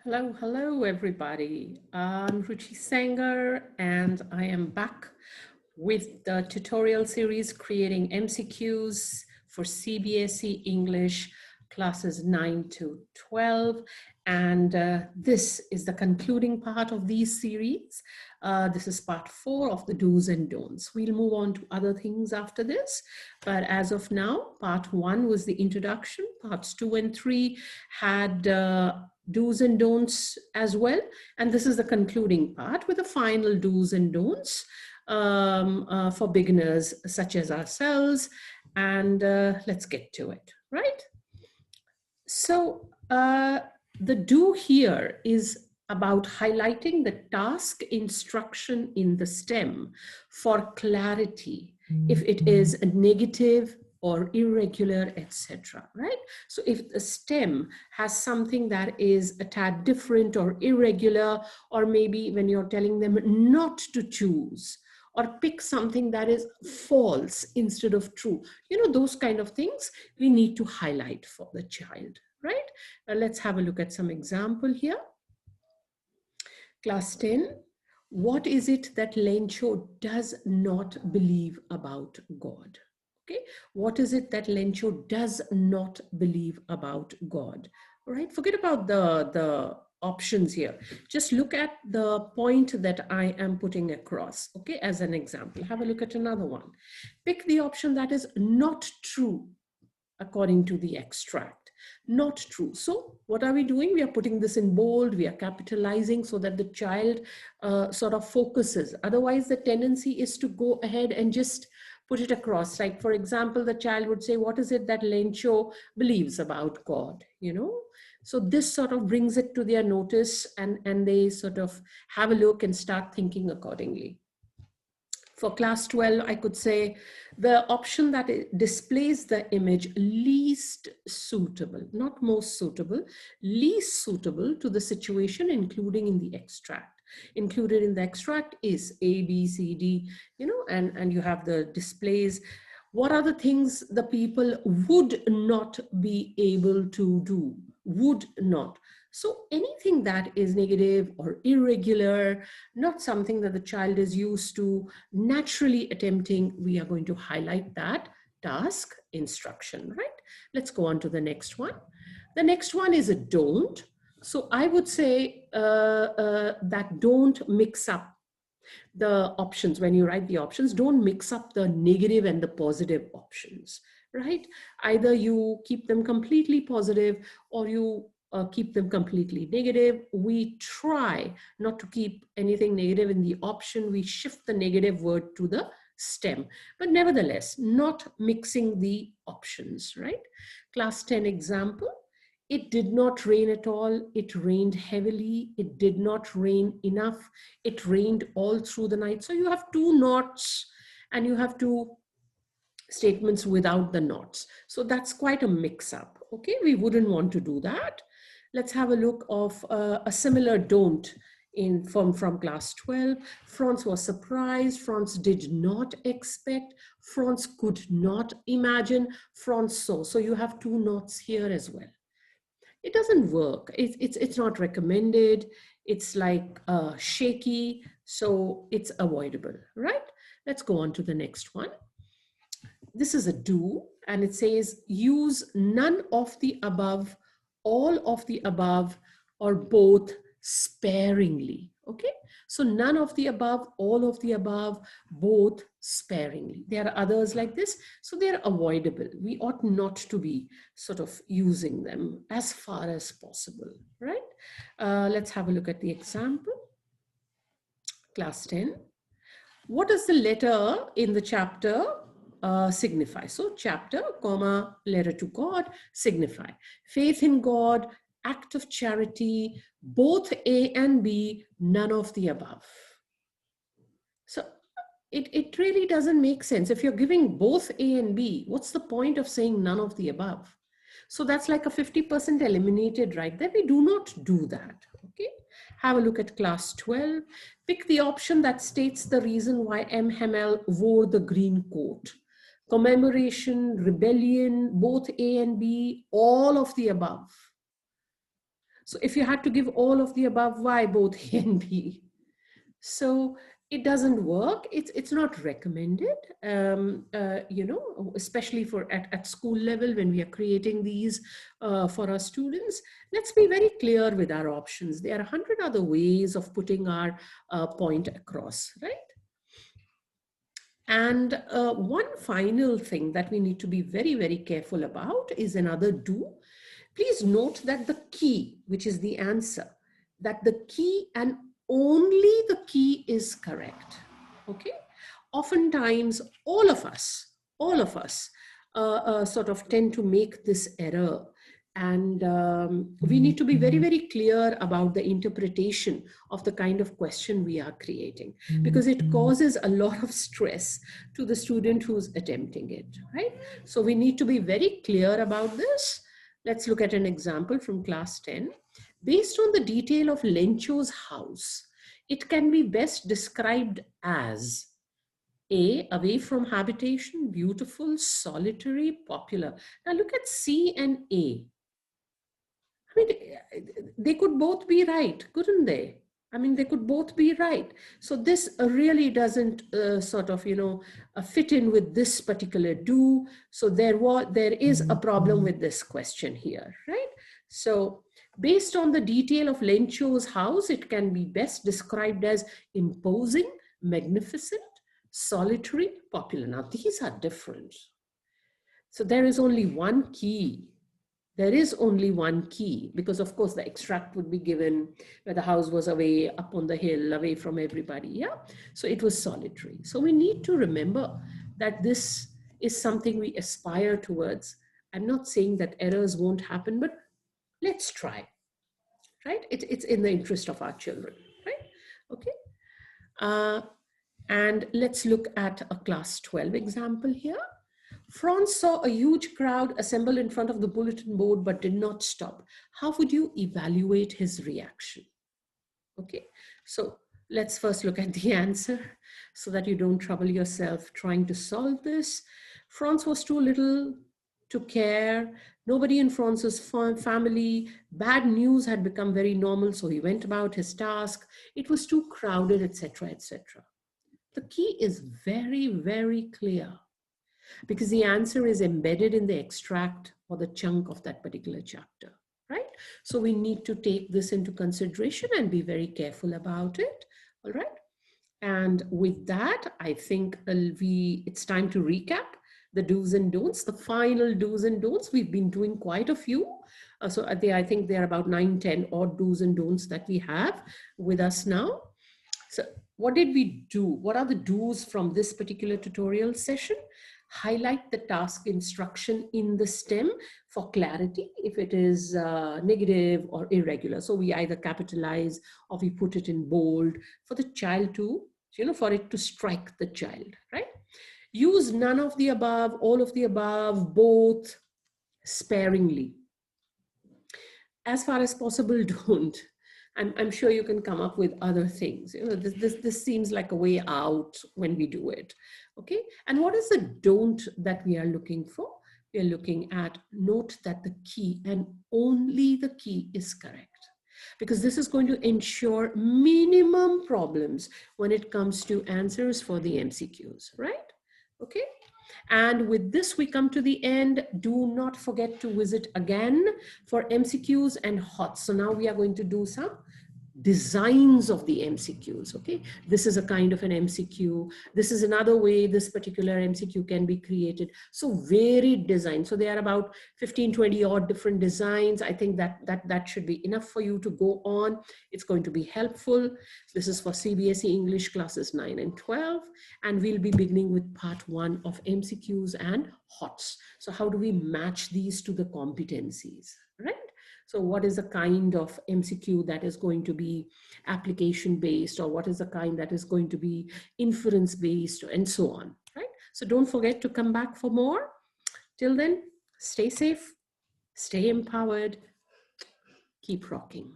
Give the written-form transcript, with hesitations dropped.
Hello, everybody. I'm Ruchi Sengar, and I am back with the tutorial series creating MCQs for CBSE English classes 9 to 12. And this is the concluding part of these series. This is part 4 of the do's and don'ts. We'll move on to other things after this. But as of now, part 1 was the introduction. Parts 2 and 3 had do's and don'ts as well. And this is the concluding part with the final do's and don'ts for beginners such as ourselves. And let's get to it, right? So the do here is about highlighting the task instruction in the STEM for clarity, if it is a negative or irregular, etc. Right? So if the STEM has something that is a tad different or irregular, or maybe when you're telling them not to choose, or pick something that is false instead of true, those kind of things we need to highlight for the child, right? Let's have a look at some example here. Class 10, what is it that Lencho does not believe about God? Okay, what is it that Lencho does not believe about God? All right, forget about the options here. Just look at the point that I am putting across, okay, as an example. Have a look at another one. Pick the option that is not true according to the extract. Not true. So what are we doing? We are putting this in bold, we are capitalizing so that the child sort of focuses. Otherwise, the tendency is to go ahead and just put it across. Like, for example, the child would say, what is it that Lencho believes about God? So this sort of brings it to their notice, and they sort of have a look and start thinking accordingly. For class 12, I could say the option that displays the image least suitable, not most suitable, least suitable to the situation, including in the extract. Included in the extract is A, B, C, D, and you have the displays. What are the things the people would not be able to do? Would not. So anything that is negative or irregular, not something that the child is used to naturally attempting, we are going to highlight that task instruction, right? Let's go on to the next one. The next one is a don't. So I would say that don't mix up the options. When you write the options, don't mix up the negative and the positive options, right? Either you keep them completely positive or you keep them completely negative. We try not to keep anything negative in the option. We shift the negative word to the STEM, but nevertheless, not mixing the options, right? Class 10 example. It did not rain at all. It rained heavily. It did not rain enough. It rained all through the night. So you have two nots and you have two statements without the nots. So that's quite a mix up. Okay, we wouldn't want to do that. Let's have a look of a similar don't from class 12. France was surprised. France did not expect. France could not imagine. France saw. So you have two nots here as well. It doesn't work. It's not recommended. It's like shaky, so it's avoidable, right? Let's go on to the next one. This is a do, and it says use none of the above, all of the above, or both sparingly. Okay, so none of the above, all of the above, both sparingly. There are others like this, so they're avoidable. We ought not to be sort of using them as far as possible, right? Let's have a look at the example. Class 10. What does the letter in the chapter signify? So chapter, comma, letter to God, signify faith in God, act of charity, both A and B, none of the above. So it really doesn't make sense. If you're giving both A and B, what's the point of saying none of the above? So that's like a 50% eliminated right there. We do not do that. Okay. Have a look at class 12. Pick the option that states the reason why M. Hamel wore the green coat. Commemoration, rebellion, both A and B, all of the above. So if you had to give all of the above, why both A and B? So it doesn't work. It's not recommended, you know, especially for at school level when we are creating these for our students. Let's be very clear with our options. There are 100 other ways of putting our point across, right? And one final thing that we need to be very, very careful about is another do. Please note that the key, which is the answer, that the key and only the key is correct. Okay. Oftentimes, all of us sort of tend to make this error. And we need to be very, very clear about the interpretation of the kind of question we are creating, because it causes a lot of stress to the student who's attempting it, right? So we need to be very clear about this. Let's look at an example from class 10. Based on the detail of Lencho's house, it can be best described as A, away from habitation, beautiful, solitary, popular. Now look at C and A. I mean, they could both be right, couldn't they? I mean, they could both be right. So this really doesn't sort of, you know, fit in with this particular do. So there is a problem with this question here, right? So based on the detail of Lencho's house, it can be best described as imposing, magnificent, solitary, popular. Now, these are different. So there is only one key. There is only one key, because of course the extract would be given where the house was away up on the hill, away from everybody. Yeah. So it was solitary. So we need to remember that this is something we aspire towards. I'm not saying that errors won't happen, but let's try, right? It's in the interest of our children, right? Okay. And let's look at a class 12 example here. Franz saw a huge crowd assemble in front of the bulletin board but did not stop. How would you evaluate his reaction? Okay, so let's first look at the answer so that you don't trouble yourself trying to solve this. Franz was too little to care. Nobody in Franz's family. Bad news had become very normal, so he went about his task. It was too crowded, etc., etc. The key is very, very clear, because the answer is embedded in the extract or the chunk of that particular chapter, right? So we need to take this into consideration and be very careful about it, all right? And with that, I think it's time to recap the do's and don'ts, the final do's and don'ts. We've been doing quite a few. So I think there are about 9, 10 odd do's and don'ts that we have with us now. So what did we do? What are the do's from this particular tutorial session? Highlight the task instruction in the stem for clarity if it is negative or irregular. So we either capitalize or we put it in bold for the child to, you know, for it to strike the child, right? Use none of the above, all of the above, both, sparingly. As far as possible, don't. I'm sure you can come up with other things. You know, this seems like a way out when we do it. Okay. And what is the don't that we are looking for? We are looking at note that the key and only the key is correct, because this is going to ensure minimum problems when it comes to answers for the MCQs, right? Okay. And with this, we come to the end. Do not forget to visit again for MCQs and HOTS. So now we are going to do some designs of the MCQs. Okay, this is a kind of an MCQ. This is another way this particular MCQ can be created. So varied design. So there are about 15, 20 odd different designs. I think that should be enough for you to go on. It's going to be helpful. This is for CBSE English classes 9 and 12. And we'll be beginning with part 1 of MCQs and HOTS. So how do we match these to the competencies, right? So what is the kind of MCQ that is going to be application based, or what is the kind that is going to be inference based, and so on, right? So don't forget to come back for more. Till then, stay safe, stay empowered, keep rocking.